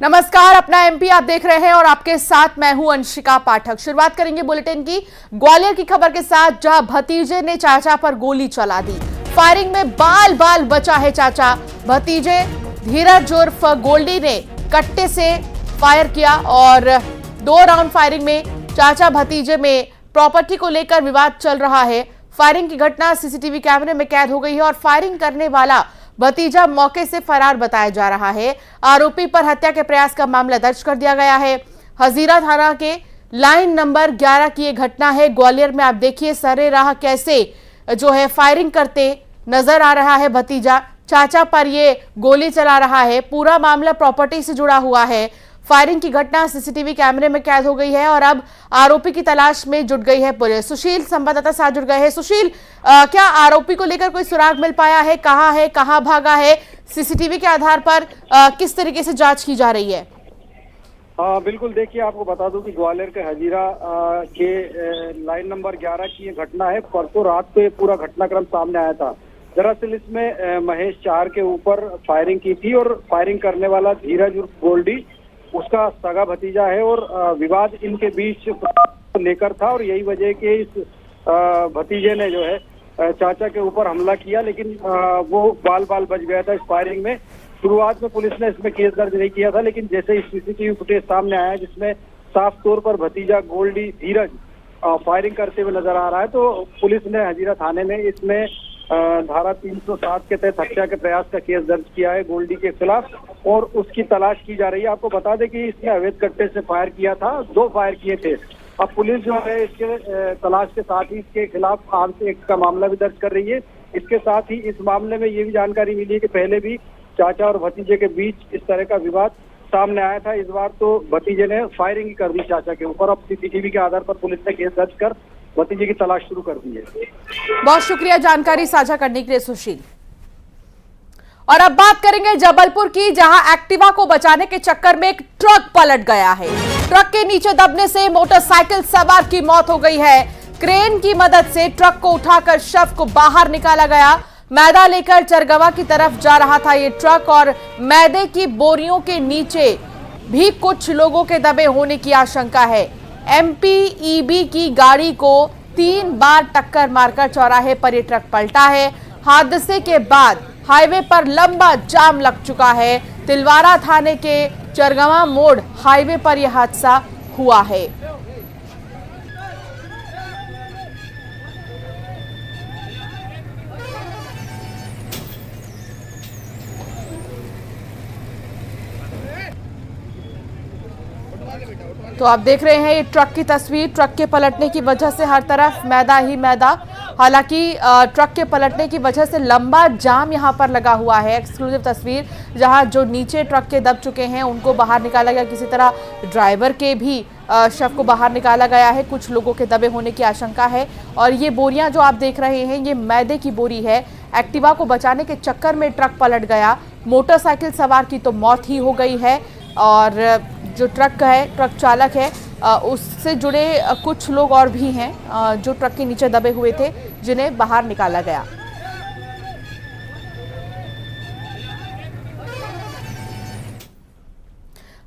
नमस्कार, अपना एमपी आप देख रहे हैं और आपके साथ मैं हूं अंशिका पाठक। शुरुआत करेंगे बुलेटिन की ग्वालियर की खबर के साथ, जहां भतीजे ने चाचा पर गोली चला दी। फायरिंग में बाल बाल बचा है चाचा। भतीजे धीरज उर्फ गोल्डी ने कट्टे से फायर किया और 2 राउंड फायरिंग में चाचा भतीजे में प्रॉपर्टी को लेकर विवाद चल रहा है। फायरिंग की घटना सीसीटीवी कैमरे में कैद हो गई है और फायरिंग करने वाला भतीजा मौके से फरार बताया जा रहा है। आरोपी पर हत्या के प्रयास का मामला दर्ज कर दिया गया है। हजीरा थाना के लाइन नंबर 11 की यह घटना है। ग्वालियर में आप देखिए सरेराह कैसे जो है फायरिंग करते नजर आ रहा है भतीजा। चाचा पर ये गोली चला रहा है। पूरा मामला प्रॉपर्टी से जुड़ा हुआ है। फायरिंग की घटना सीसीटीवी कैमरे में कैद हो गई है और अब आरोपी की तलाश में जुट गई है पुलिस। सुशील संवाददाता साथ जुड़ गए हैं। सुशील, क्या आरोपी को लेकर कोई सुराग मिल पाया है? कहां भागा है? सीसीटीवी के आधार पर किस तरीके से जांच की जा रही है? बिल्कुल, देखिए आपको बता दूं कि ग्वालियर के हजीरा के लाइन नंबर 11 की ये घटना है। परसों रात को ये पूरा घटनाक्रम सामने आया था। दरअसल इसमें महेश चार के ऊपर फायरिंग की थी और फायरिंग करने वाला धीरज उर्फ गोल्डी उसका सगा भतीजा है और विवाद इनके बीच लेकर था और यही वजह के इस भतीजे ने जो है चाचा के ऊपर हमला किया, लेकिन वो बाल बाल बच गया था इस फायरिंग में। शुरुआत में पुलिस ने इसमें केस दर्ज नहीं किया था, लेकिन जैसे ही सीसीटीवी फुटेज सामने आया जिसमें साफ तौर पर भतीजा गोल्डी धीरज फायरिंग करते हुए नजर आ रहा है, तो पुलिस ने हजीरा थाने में इसमें धारा 307 के तहत हत्या के प्रयास का केस दर्ज किया है गोल्डी के खिलाफ और उसकी तलाश की जा रही है। आपको बता दें कि इसने अवैध कट्टे से फायर किया था, 2 फायर किए थे। अब पुलिस जो है इसके तलाश के साथ ही इसके खिलाफ आर्म्स एक्ट का मामला भी दर्ज कर रही है। इसके साथ ही इस मामले में ये भी जानकारी मिली है कि पहले भी चाचा और भतीजे के बीच इस तरह का विवाद सामने आया था। इस बार तो भतीजे ने फायरिंग कर दी चाचा के ऊपर। अब सीसीटीवी के आधार पर पुलिस ने केस दर्ज कर भतीजे की तलाश शुरू कर दी है। बहुत शुक्रिया जानकारी साझा करने के लिए सुशील। और अब बात करेंगे जबलपुर की, जहां एक्टिवा को बचाने के चक्कर में एक ट्रक पलट गया है। ट्रक के नीचे दबने से मोटरसाइकिल सवार की मौत हो गई है। क्रेन की मदद से ट्रक को उठाकर शव को बाहर निकाला गया। मैदा लेकर चरगवा की तरफ जा रहा था ये ट्रक और मैदे की बोरियों के नीचे भी कुछ लोगों के दबे होने की आशंका है। एमपीईबी की गाड़ी को 3 बार टक्कर मारकर चौराहे पर यह ट्रक पलटा है। हादसे के बाद हाईवे पर लंबा जाम लग चुका है। तिलवारा थाने के चरगवा मोड़ हाईवे पर यह हादसा हुआ है। तो आप देख रहे हैं ये ट्रक की तस्वीर। ट्रक के पलटने की वजह से हर तरफ मैदा ही मैदा। हालांकि ट्रक के पलटने की वजह से लंबा जाम यहां पर लगा हुआ है। एक्सक्लूसिव तस्वीर, जहां जो नीचे ट्रक के दब चुके हैं उनको बाहर निकाला गया। किसी तरह ड्राइवर के भी शव को बाहर निकाला गया है। कुछ लोगों के दबे होने की आशंका है और ये बोरियां जो आप देख रहे हैं ये मैदे की बोरी है। एक्टिवा को बचाने के चक्कर में ट्रक पलट गया। मोटरसाइकिल सवार की तो मौत ही हो गई है और जो ट्रक है, ट्रक चालक है, उससे जुड़े कुछ लोग और भी हैं जो ट्रक के नीचे दबे हुए थे, जिन्हें बाहर निकाला गया।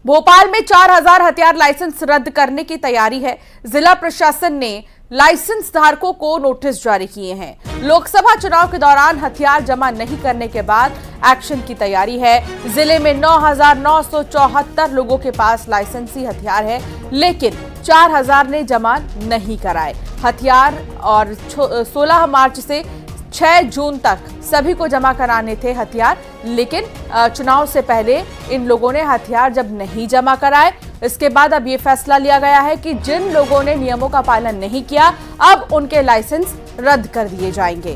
भोपाल में 4000 हथियार लाइसेंस रद्द करने की तैयारी है। जिला प्रशासन ने लाइसेंस धारकों को नोटिस जारी किए हैं। लोकसभा चुनाव के दौरान हथियार जमा नहीं करने के बाद एक्शन की तैयारी है। जिले में 9974 लोगों के पास लाइसेंसी हथियार है, लेकिन 4000 ने जमा नहीं कराए हथियार और 16 मार्च से 6 जून तक सभी को जमा कराने थे हथियार, लेकिन चुनाव से पहले इन लोगों ने हथियार जब नहीं जमा कराए, इसके बाद अब ये फैसला लिया गया है कि जिन लोगों ने नियमों का पालन नहीं किया अब उनके लाइसेंस रद्द कर दिए जाएंगे।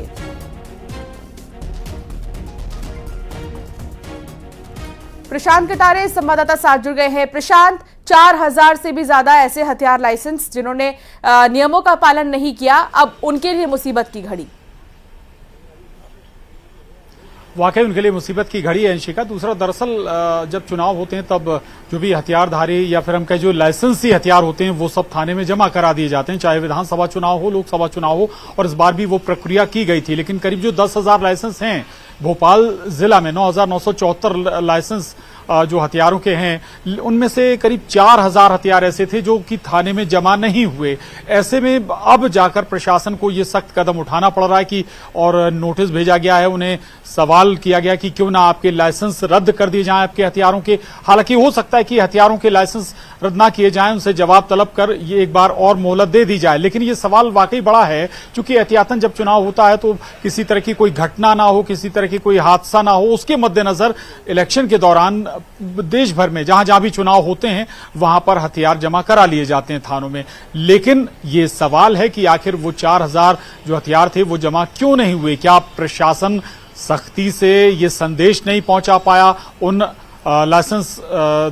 प्रशांत कटारे संवाददाता साथ जुड़ गए हैं। प्रशांत, 4000 से भी ज्यादा ऐसे हथियार लाइसेंस जिन्होंने नियमों का पालन नहीं किया, अब उनके लिए मुसीबत की घड़ी। वाकई उनके लिए मुसीबत की घड़ी है अंशिका। दूसरा, दरअसल जब चुनाव होते हैं तब जो भी हथियारधारी या फिर हम कहें जो लाइसेंसी हथियार होते हैं वो सब थाने में जमा करा दिए जाते हैं, चाहे विधानसभा चुनाव हो, लोकसभा चुनाव हो, और इस बार भी वो प्रक्रिया की गई थी। लेकिन करीब जो 10,000 लाइसेंस हैं भोपाल जिला में, 9,974 लाइसेंस जो हथियारों के हैं उनमें से करीब 4000 हथियार ऐसे थे जो कि थाने में जमा नहीं हुए। ऐसे में अब जाकर प्रशासन को ये सख्त कदम उठाना पड़ रहा है कि और नोटिस भेजा गया है, उन्हें सवाल किया गया कि क्यों ना आपके लाइसेंस रद्द कर दिए जाएं आपके हथियारों के। हालांकि हो सकता है कि हथियारों के लाइसेंस रद्द ना किए जाएं, उनसे जवाब तलब कर ये एक बार और मोहलत दे दी जाए। लेकिन ये सवाल वाकई बड़ा है, क्योंकि एहतियातन जब चुनाव होता है तो किसी तरह की कोई घटना ना हो, किसी तरह की कोई हादसा ना हो, उसके मद्देनजर इलेक्शन के दौरान देश भर में जहां जहां भी चुनाव होते हैं वहां पर हथियार जमा करा लिए जाते हैं थानों में। लेकिन ये सवाल है कि आखिर वो 4000 जो हथियार थे वो जमा क्यों नहीं हुए? क्या प्रशासन सख्ती से ये संदेश नहीं पहुंचा पाया उन लाइसेंस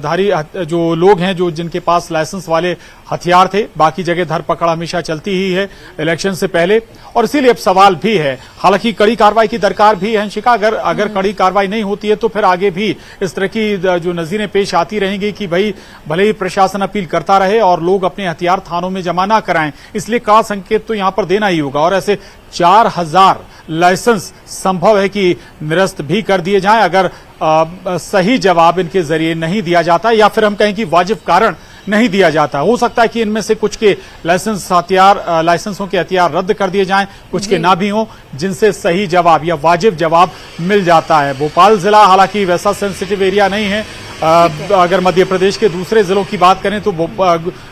धारी जो लोग हैं जो जिनके पास लाइसेंस वाले हथियार थे? बाकी जगह धरपकड़ हमेशा चलती ही है इलेक्शन से पहले, और इसीलिए अब सवाल भी है। हालांकि कड़ी कार्रवाई की दरकार भी है अंशिका। अगर कड़ी कार्रवाई नहीं होती है तो फिर आगे भी इस तरह की जो नजीरें पेश आती रहेंगी कि भाई भले ही प्रशासन अपील करता रहे और लोग अपने हथियार थानों में जमा ना कराएं। इसलिए कड़ा संकेत तो यहां पर देना ही होगा, और ऐसे 4000 लाइसेंस संभव है कि निरस्त भी कर दिए जाएं अगर सही जवाब इनके जरिए नहीं दिया जाता, या फिर हम कहें कि वाजिब कारण नहीं दिया जाता। हो सकता है कि इनमें से कुछ के लाइसेंसों के हथियार रद्द कर दिए जाएं, कुछ के ना भी हों, जिनसे सही जवाब या वाजिब जवाब मिल जाता है। भोपाल जिला हालांकि वैसा सेंसिटिव एरिया नहीं है। अगर मध्य प्रदेश के दूसरे जिलों की बात करें तो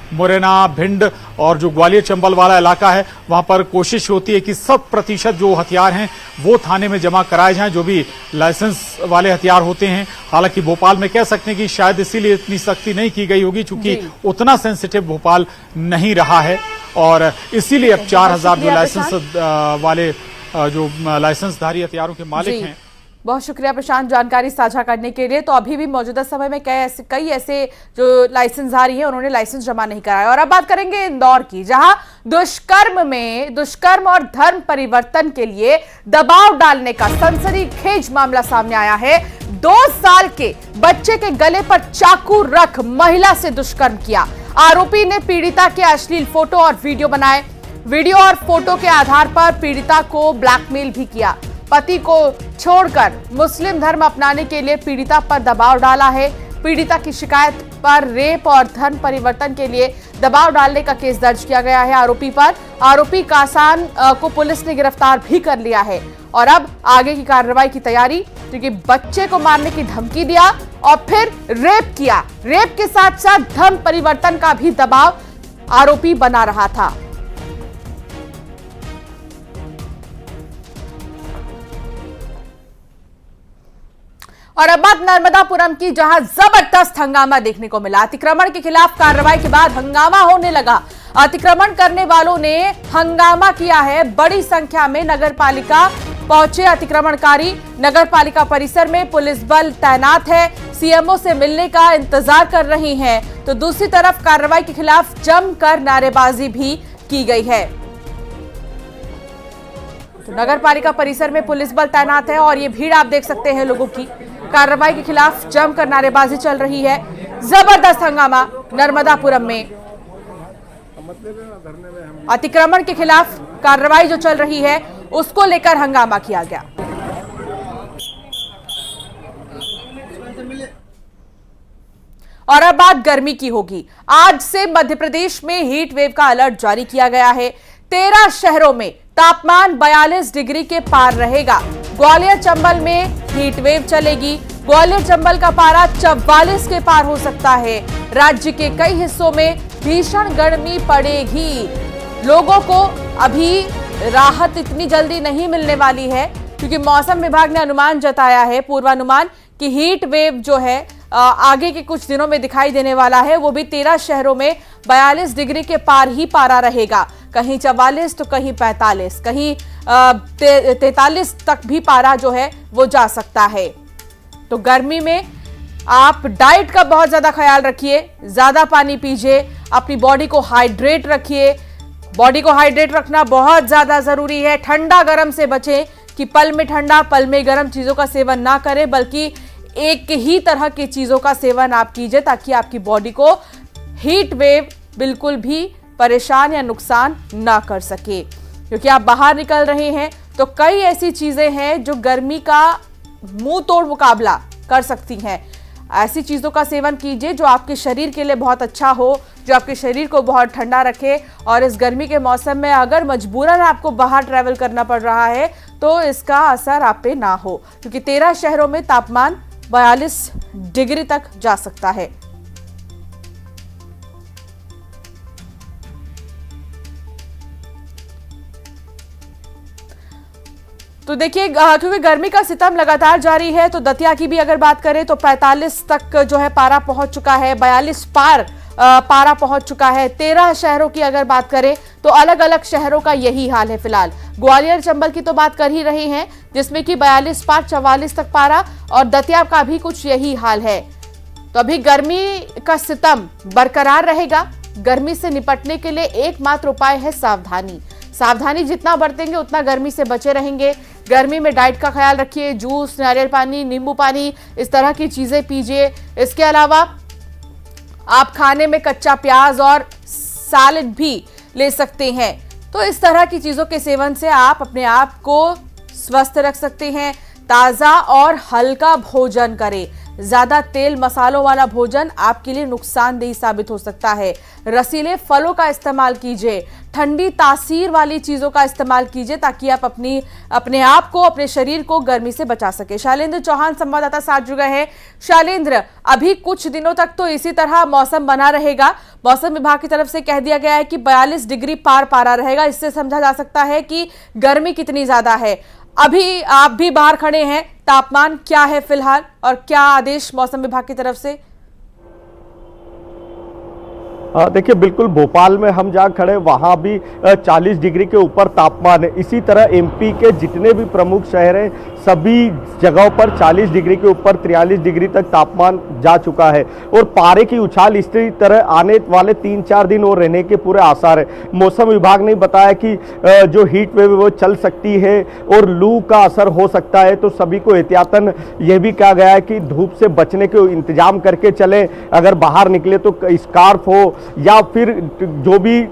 मुरैना, भिंड और जो ग्वालियर चंबल वाला इलाका है वहां पर कोशिश होती है कि 100% जो हथियार हैं वो थाने में जमा कराए जाएं, जो भी लाइसेंस वाले हथियार होते हैं। हालांकि भोपाल में कह सकते हैं कि शायद इसीलिए इतनी सख्ती नहीं की गई होगी, चूंकि उतना सेंसिटिव भोपाल नहीं रहा है, और इसीलिए अब 4000 जो लाइसेंस वाले जो लाइसेंसधारी हथियारों के मालिक हैं। बहुत शुक्रिया प्रशांत जानकारी साझा करने के लिए। तो अभी भी मौजूदा समय में कई ऐसे जो लाइसेंसधारी हैं उन्होंने लाइसेंस जमा नहीं कराया। और अब बात करेंगे इंदौर की, जहां दुष्कर्म और धर्म परिवर्तन के लिए दबाव डालने का सनसनीखेज मामला सामने आया है। 2 साल के बच्चे के गले पर चाकू रख महिला से दुष्कर्म किया। आरोपी ने पीड़िता के अश्लील फोटो और वीडियो बनाए। वीडियो और फोटो के आधार पर पीड़िता को ब्लैकमेल भी किया। पति को छोड़कर मुस्लिम धर्म अपनाने के लिए पीड़िता पर दबाव डाला है। पीड़िता की शिकायत पर रेप और धर्म परिवर्तन के लिए दबाव डालने का केस दर्ज किया गया है आरोपी पर। आरोपी कासान को पुलिस ने गिरफ्तार भी कर लिया है, और अब आगे की कार्रवाई की तैयारी, क्योंकि बच्चे को मारने की धमकी दिया और फिर रेप किया। रेप के साथ साथ धर्म परिवर्तन का भी दबाव आरोपी बना रहा था। और अब बात नर्मदापुरम की, जहां जबरदस्त हंगामा देखने को मिला। अतिक्रमण के खिलाफ कार्रवाई के बाद हंगामा होने लगा। अतिक्रमण करने वालों ने हंगामा किया है। बड़ी संख्या में नगरपालिका पहुंचे अतिक्रमणकारी। नगरपालिका परिसर में पुलिस बल तैनात है, सीएमओ से मिलने का इंतजार कर रही हैं। तो दूसरी तरफ कार्रवाई के खिलाफ जमकर नारेबाजी भी की गई है। तो नगरपालिका परिसर में पुलिस बल तैनात है और ये भीड़ आप देख सकते हैं लोगों की। कार्रवाई के खिलाफ जमकर नारेबाजी चल रही है। जबरदस्त हंगामा नर्मदापुरम में। अतिक्रमण के खिलाफ कार्रवाई जो चल रही है उसको लेकर हंगामा किया गया। और अब बात गर्मी की होगी। आज से मध्य प्रदेश में हीट वेव का अलर्ट जारी किया गया है। 13 शहरों में तापमान 42 डिग्री के पार रहेगा। ग्वालियर चंबल में हीट वेव चलेगी। ग्वालियर चंबल का पारा 44 के पार हो सकता है। राज्य के कई हिस्सों में भीषण गर्मी पड़ेगी। लोगों को अभी राहत इतनी जल्दी नहीं मिलने वाली है, क्योंकि मौसम विभाग ने अनुमान जताया है, पूर्वानुमान, कि हीट वेव जो है आगे के कुछ दिनों में दिखाई देने वाला है। वो भी 13 शहरों में 42 डिग्री के पार ही पारा रहेगा। कहीं 44 तो कहीं 45, कहीं 43 तक भी पारा जो है वो जा सकता है। तो गर्मी में आप डाइट का बहुत ज्यादा ख्याल रखिए, ज्यादा पानी पीजिए, अपनी बॉडी को हाइड्रेट रखिए। बॉडी को हाइड्रेट रखना बहुत ज्यादा जरूरी है। ठंडा गर्म से बचें, कि पल में ठंडा पल में गर्म चीजों का सेवन ना करें, बल्कि एक ही तरह की चीजों का सेवन आप कीजिए, ताकि आपकी बॉडी को हीट वेव बिल्कुल भी परेशान या नुकसान ना कर सके। क्योंकि आप बाहर निकल रहे हैं तो कई ऐसी चीजें हैं जो गर्मी का मुंह तोड़ मुकाबला कर सकती हैं। ऐसी चीज़ों का सेवन कीजिए जो आपके शरीर के लिए बहुत अच्छा हो, जो आपके शरीर को बहुत ठंडा रखे। और इस गर्मी के मौसम में अगर मजबूरन आपको बाहर ट्रैवल करना पड़ रहा है तो इसका असर आप पे ना हो, क्योंकि 13 शहरों में तापमान 42 डिग्री तक जा सकता है। तो देखिए, क्योंकि गर्मी का सितम लगातार जारी है, तो दतिया की भी अगर बात करें तो 45 तक जो है पारा पहुंच चुका है, 42 पार पारा पहुंच चुका है। 13 शहरों की अगर बात करें तो अलग अलग शहरों का यही हाल है फिलहाल। ग्वालियर चंबल की तो बात कर ही रहे हैं, जिसमें कि 42 पार 44 तक पारा, और दतिया का भी कुछ यही हाल है। तो अभी गर्मी का सितम बरकरार रहेगा। गर्मी से निपटने के लिए एकमात्र उपाय है सावधानी। सावधानी जितना बरतेंगे उतना गर्मी से बचे रहेंगे। गर्मी में डाइट का ख्याल रखिए, जूस, नारियल पानी, नींबू पानी, इस तरह की चीजें पीजिए। इसके अलावा आप खाने में कच्चा प्याज और सैलेड भी ले सकते हैं। तो इस तरह की चीजों के सेवन से आप अपने आप को स्वस्थ रख सकते हैं। ताजा और हल्का भोजन करें। ज्यादा तेल मसालों वाला भोजन आपके लिए नुकसानदेह साबित हो सकता है। रसीले फलों का इस्तेमाल कीजिए। ठंडी तासीर वाली चीजों का इस्तेमाल कीजिए ताकि आप अपने आप को, अपने शरीर को गर्मी से बचा सके। शैलेंद्र चौहान संवाददाता साथ जुड़ गए हैं। शैलेंद्र, अभी कुछ दिनों तक तो इसी तरह मौसम बना रहेगा। मौसम विभाग की तरफ से कह दिया गया है कि 42 डिग्री पार पारा रहेगा। इससे समझा जा सकता है कि गर्मी कितनी ज्यादा है। अभी आप भी बाहर खड़े हैं, तापमान क्या है फिलहाल और क्या आदेश मौसम विभाग की तरफ से? देखिए, बिल्कुल भोपाल में हम जहाँ खड़े वहाँ भी 40 डिग्री के ऊपर तापमान है। इसी तरह एमपी के जितने भी प्रमुख शहर हैं सभी जगहों पर 40 डिग्री के ऊपर 43 डिग्री तक तापमान जा चुका है और पारे की उछाल इसी तरह आने वाले 3-4 दिन और रहने के पूरे आसार है। मौसम विभाग ने बताया कि जो हीट वेव वो चल सकती है और लू का असर हो सकता है, तो सभी को एहतियातन यह भी कहा गया है कि धूप से बचने के इंतजाम करके चलें। अगर बाहर निकले तो स्कार्फ हो या फिर जो भी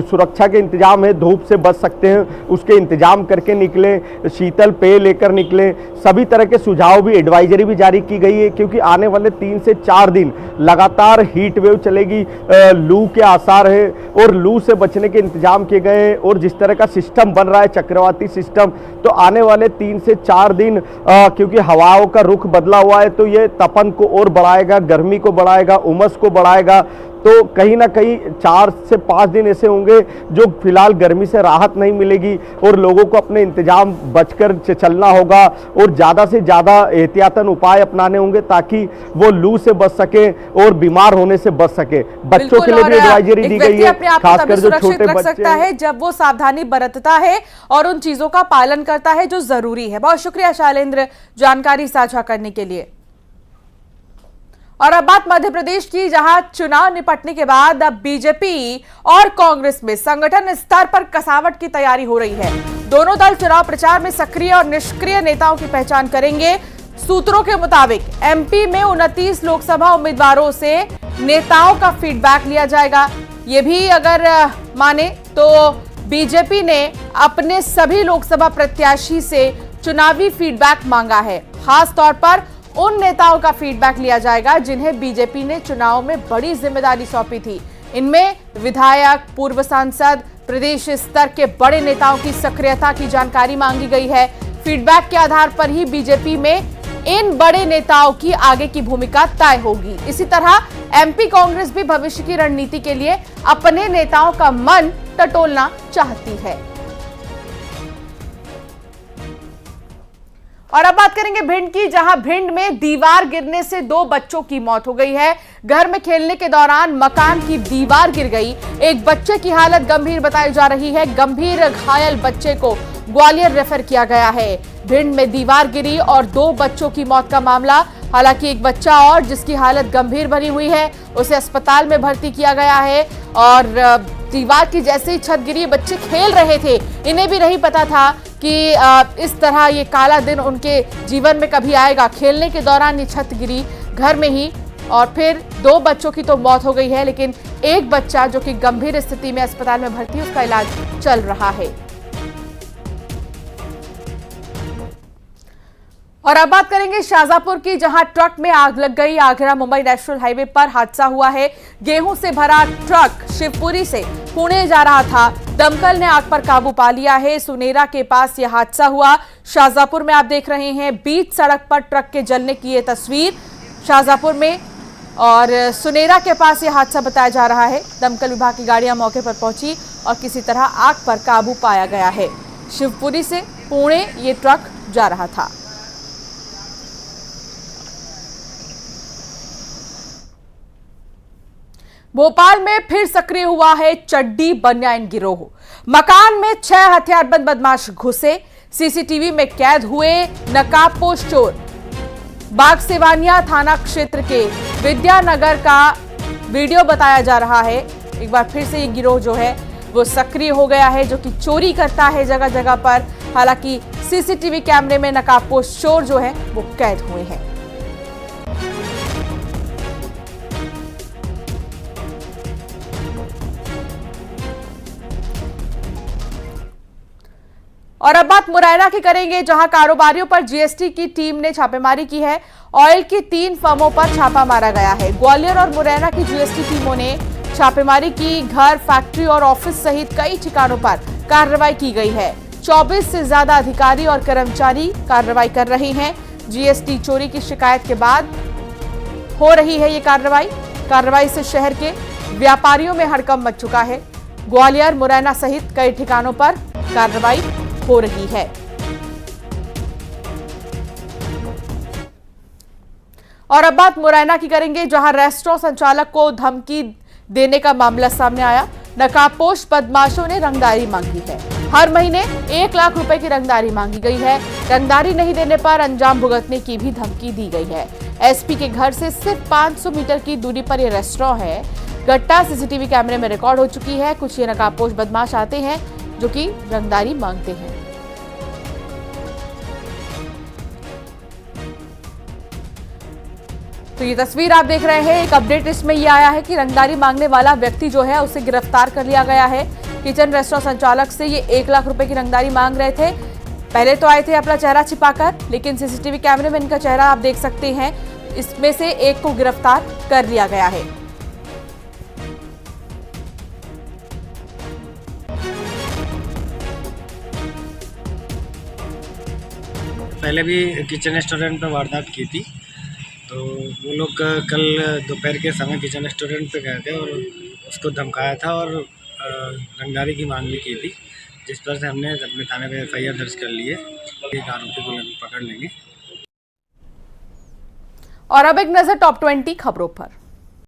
सुरक्षा के इंतजाम है, धूप से बच सकते हैं उसके इंतजाम करके निकलें। शीतल पेय लेकर निकलें। सभी तरह के सुझाव भी, एडवाइजरी भी जारी की गई है, क्योंकि आने वाले 3 से 4 दिन लगातार हीट वेव चलेगी। लू के आसार है और लू से बचने के इंतजाम किए गए हैं। और जिस तरह का सिस्टम बन रहा है, चक्रवाती सिस्टम, तो आने वाले 3 से 4 दिन क्योंकि हवाओं का रुख बदला हुआ है, तो ये तपन को और बढ़ाएगा, गर्मी को बढ़ाएगा, उमस को बढ़ाएगा। तो कहीं ना कहीं 4 से 5 दिन ऐसे होंगे जो फिलहाल गर्मी से राहत नहीं मिलेगी और लोगों को अपने इंतजाम बचकर चलना होगा और ज़्यादा से ज़्यादा एहतियातन उपाय अपनाने होंगे ताकि वो लू से बच सके और बीमार होने से बच सके। बच्चों के लिए भी एडवाइजरी दी गई है, खासकर जो छोटे बच्चे सकता है जब वो सावधानी बरतता है और उन चीजों का पालन करता है जो जरूरी है। बहुत शुक्रिया शैलेंद्र जानकारी साझा करने के लिए। और अब बात मध्य प्रदेश की, जहां चुनाव निपटने के बाद अब बीजेपी और कांग्रेस में संगठन स्तर पर कसावट की तैयारी हो रही है। दोनों दल चुनाव प्रचार में सक्रिय और निष्क्रिय नेताओं की पहचान करेंगे। सूत्रों के मुताबिक एमपी में 29 लोकसभा उम्मीदवारों से नेताओं का फीडबैक लिया जाएगा। ये भी अगर माने तो बीजेपी ने अपने सभी लोकसभा प्रत्याशी से चुनावी फीडबैक मांगा है। खास तौर पर उन नेताओं का फीडबैक लिया जाएगा जिन्हें बीजेपी ने चुनाव में बड़ी जिम्मेदारी सौंपी थी। इनमें विधायक, पूर्व सांसद, प्रदेश स्तर के बड़े नेताओं की सक्रियता की जानकारी मांगी गई है। फीडबैक के आधार पर ही बीजेपी में इन बड़े नेताओं की आगे की भूमिका तय होगी। इसी तरह एमपी कांग्रेस भी भविष्य की रणनीति के लिए अपने नेताओं का मन टटोलना चाहती है। और अब बात करेंगे भिंड की, जहां भिंड में दीवार गिरने से 2 बच्चों की मौत हो गई है। घर में खेलने के दौरान मकान की दीवार गिर गई। एक बच्चे की हालत गंभीर बताई जा रही है। गंभीर घायल बच्चे को ग्वालियर रेफर किया गया है। भिंड में दीवार गिरी और 2 बच्चों की मौत का मामला। हालांकि एक बच्चा और जिसकी हालत गंभीर बनी हुई है, उसे अस्पताल में भर्ती किया गया है। और दीवार की जैसे ही छत गिरी, बच्चे खेल रहे थे, इन्हें भी नहीं पता था कि इस तरह ये काला दिन उनके जीवन में कभी आएगा। खेलने के दौरान ये छत गिरी घर में ही और फिर 2 बच्चों की तो मौत हो गई है, लेकिन एक बच्चा जो कि गंभीर स्थिति में अस्पताल में भर्ती, उसका इलाज चल रहा है। और अब बात करेंगे शाहजहांपुर की, जहां ट्रक में आग लग गई। आगरा मुंबई नेशनल हाईवे पर हादसा हुआ है। गेहूं से भरा ट्रक शिवपुरी से पुणे जा रहा था। दमकल ने आग पर काबू पा लिया है। सुनेरा के पास यह हादसा हुआ। शाहजहांपुर में आप देख रहे हैं बीच सड़क पर ट्रक के जलने की ये तस्वीर शाहजहांपुर में, और सुनेरा के पास यह हादसा बताया जा रहा है। दमकल विभाग की गाड़ियां मौके पर पहुंची और किसी तरह आग पर काबू पाया गया है। शिवपुरी से पुणे ये ट्रक जा रहा था। भोपाल में फिर सक्रिय हुआ है चड्डी बनियान गिरोह। मकान में 6 हथियारबंद बदमाश घुसे। सीसीटीवी में कैद हुए नकाबपोश चोर। बाग सेवानिया थाना क्षेत्र के विद्यानगर का वीडियो बताया जा रहा है। एक बार फिर से ये गिरोह जो है वो सक्रिय हो गया है, जो कि चोरी करता है जगह जगह पर। हालांकि सीसीटीवी कैमरे में नकाबपोश चोर जो है वो कैद हुए हैं। और अब बात मुरैना की करेंगे, जहां कारोबारियों पर जीएसटी की टीम ने छापेमारी की है। ऑयल की 3 फर्मों पर छापा मारा गया है। ग्वालियर और मुरैना की जीएसटी टीमों ने छापेमारी की। घर, फैक्ट्री और ऑफिस सहित कई ठिकानों पर कार्रवाई की गई है। 24 से ज्यादा अधिकारी और कर्मचारी कार्रवाई कर रहे हैं। जीएसटी चोरी की शिकायत के बाद हो रही है ये कार्रवाई से शहर के व्यापारियों में हड़कंप मच चुका है। ग्वालियर, मुरैना सहित कई ठिकानों पर कार्रवाई हो रही है। और अब बात मुरैना की करेंगे, जहां रेस्टोरेंट संचालक को धमकी देने का मामला सामने आया। नकाबपोश बदमाशों ने रंगदारी मांगी है। हर महीने 1 लाख रुपए की रंगदारी मांगी गई है। रंगदारी नहीं देने पर अंजाम भुगतने की भी धमकी दी गई है। एसपी के घर से सिर्फ 500 मीटर की दूरी पर यह रेस्टोरेंट है। घटना सीसीटीवी कैमरे में रिकॉर्ड हो चुकी है। कुछ ये नकाबपोश बदमाश आते हैं जो कि रंगदारी मांगते हैं। तो ये तस्वीर आप देख रहे हैं। एक अपडेट इसमें यह आया है कि रंगदारी मांगने वाला व्यक्ति जो है उसे गिरफ्तार कर लिया गया है। किचन रेस्टोरेंट संचालक से ये 1 लाख रुपए की रंगदारी मांग रहे थे। पहले तो आए थे अपना चेहरा छिपाकर, लेकिन सीसीटीवी कैमरे में इनका चेहरा आप देख सकते हैं। इसमें से एक को गिरफ्तार कर लिया गया है। पहले भी किचन रेस्टोरेंट पे वारदात की थी, तो वो लोग कल दोपहर के समय किचन रेस्टोरेंट पे गए थे और उसको धमकाया था और रंगदारी की मांग भी की थी, जिस पर से हमने अपने थाने पे एफआईआर दर्ज कर ली है। एक आरोपी को पकड़ लेंगे। और अब एक नजर टॉप 20 खबरों पर।